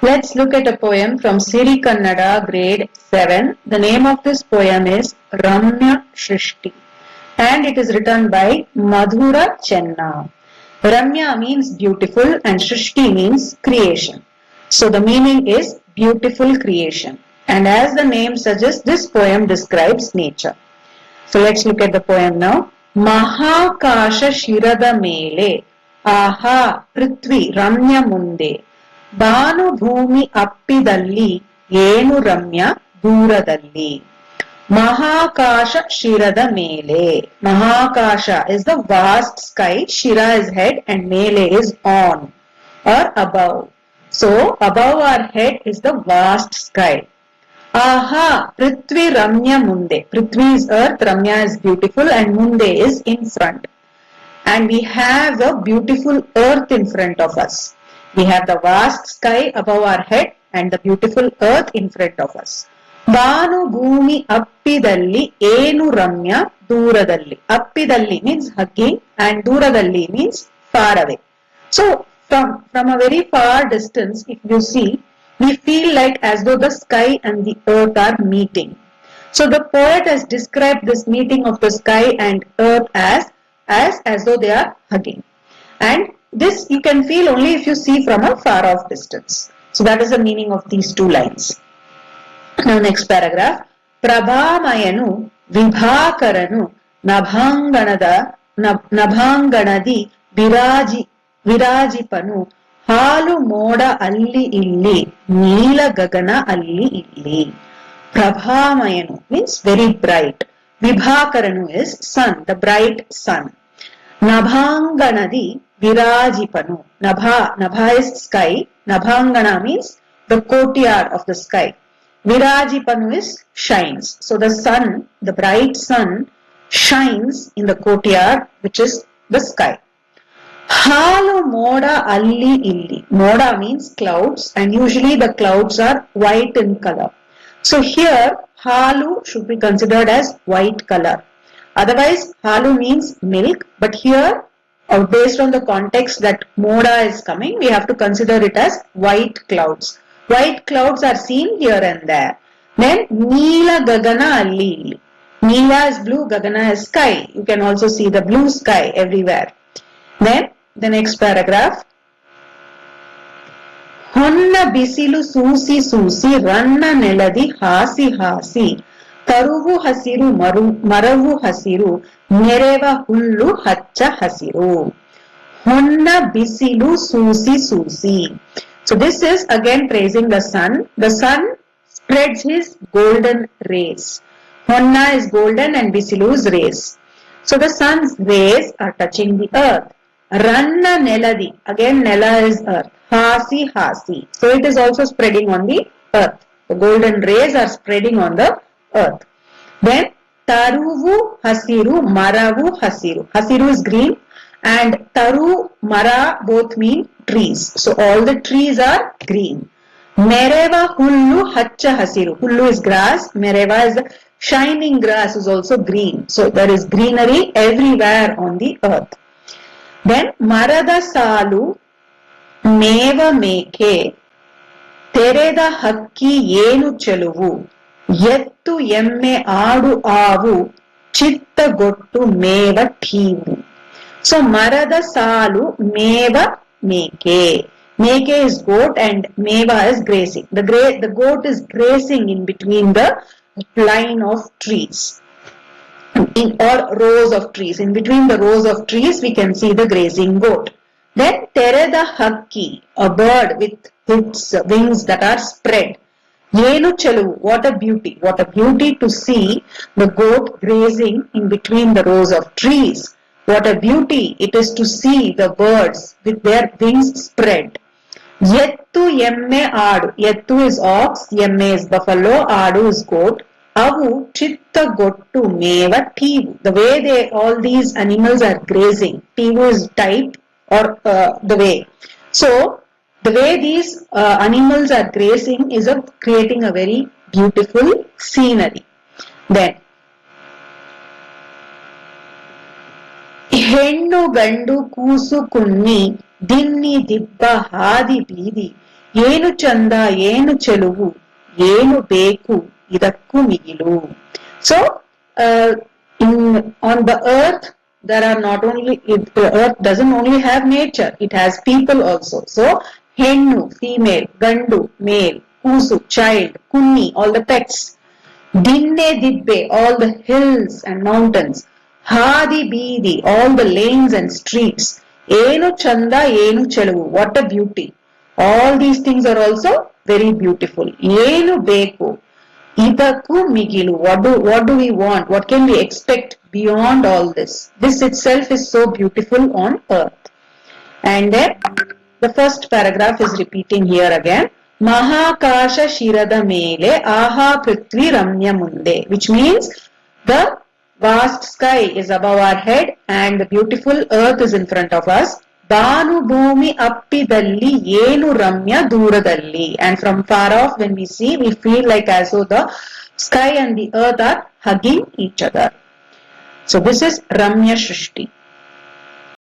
Let's look at a poem from Siri Kannada, grade 7. The name of this poem is Ramya Shrishti and it is written by Madhura Chenna. Ramya means beautiful and Shrishti means creation. So the meaning is beautiful creation. And as the name suggests, this poem describes nature. So let's look at the poem now. Mahakasha Shirada Mele Aha Prithvi Ramya Munde Bhanubhumi Appidalli Yenu Ramya Dooradalli. Mahakasha Shirada Mele. Mahakasha is the vast sky, Shira is head and Mele is on or above. So above our head is the vast sky. Aha, Prithvi Ramya Munde. Prithvi is earth, Ramya is beautiful and Munde is in front. And we have a beautiful earth in front of us. We have the vast sky above our head and the beautiful earth in front of us. Banu Bhumi Appidalli Enu Ramya Dooradalli. Appidalli means hugging and Dooradalli means far away. So from a very far distance, if you see, we feel like as though the sky and the earth are meeting. So the poet has described this meeting of the sky and earth as though they are hugging. And this you can feel only if you see from a far off distance. So that is the meaning of these two lines. Now next paragraph. Prabhamayanu Vibhakaranu Nabhanganadi Virajipanu Halu Moda Alli Illi Neela Gagana Alli Illi. Prabhamayanu means very bright. Vibhakaranu is sun, the bright sun. Nabhanganadi Virajipanu. Nabha is sky. Nabhangana means the courtyard of the sky. Virajipanu is shines. So the sun, the bright sun, shines in the courtyard, which is the sky. Halu Moda Alli Illi. Moda means clouds, and usually the clouds are white in color. So here, Halu should be considered as white color. Otherwise, Halu means milk, but here, based on the context that Moda is coming, we have to consider it as white clouds. White clouds are seen here and there. Then, Neela Gagana Alli Illi. Neela is blue, Gagana is sky. You can also see the blue sky everywhere. Then, the next paragraph. Honna bisilu susi susi ranna neladi hasi hasi taruvu hasiru maravu hasiru mereva hullu haccha hasiru. Honna bisilu susi susi. So this is again praising the sun. The sun spreads his golden rays. Honna is golden and bisilu is rays. So the sun's rays are touching the earth. Ranna neladi. Again Nela is earth. Hasi hasi. So it is also spreading on the earth. The golden rays are spreading on the earth. Then Taruvu hasiru maravu hasiru. Hasiru is green and Taru Mara both mean trees. So all the trees are green. Mereva hullu haccha hasiru. Hullu is grass. Mereva is the shining grass is also green. So there is greenery everywhere on the earth. Then Marada Salu Meva Meke Tereda Hakki Yenu Cheluvu Yettu Emme Adu Avu Chitta Gottu Meva Tivu. So Marada Salu Meva Meke. Meke is goat and Meva is grazing. The goat is grazing in between the line of trees. Or rows of trees. In between the rows of trees, we can see the grazing goat. Then Tereda Hakki, a bird with its wings that are spread. Yenu Chelu, what a beauty. What a beauty to see the goat grazing in between the rows of trees. What a beauty it is to see the birds with their wings spread. Yettu Yemme Adu. Yettu is ox, Yemme is buffalo, Adu is goat. Avu chitta gottu meva tivu. The way all these animals are grazing. Tivu is type or the way. So the way these animals are grazing is creating a very beautiful scenery. Then ಹೆಣ್ಣು ಗಂಡು ಕೂಸು ಕುನ್ನಿ ದಿನ್ನಿ ದಿಬ್ಬ ಹಾದಿ ಬೀದಿ ಏನು ಚಂದ ಏನು ಚೆಲುವು ಏನು ಬೇಕು ಇದಕ್ಕೂ ಮಿಗಿಲು. So on the earth there are not only, the earth doesn't only have nature, it has people also. So hennu, female, gandu, male, kusu, child, kunni, all the pets, dinne dibbe, all the hills and mountains, hadi beedi, all the lanes and streets, enu chanda enu cheluvu, what a beauty. All these things are also very beautiful. Enu beku, idakku migilu, what do we want, what can we expect beyond all this? This itself is so beautiful on earth. And then the first paragraph is repeating here again. Mahakasha shirada mele aha prithvi ramya munde, which means the vast sky is above our head and the beautiful earth is in front of us. Banu bhumi appidalli yenu ramya duradalli, and from far off when we see, we feel like as though the sky and the earth are hugging each other. So this is Ramya Shrishti.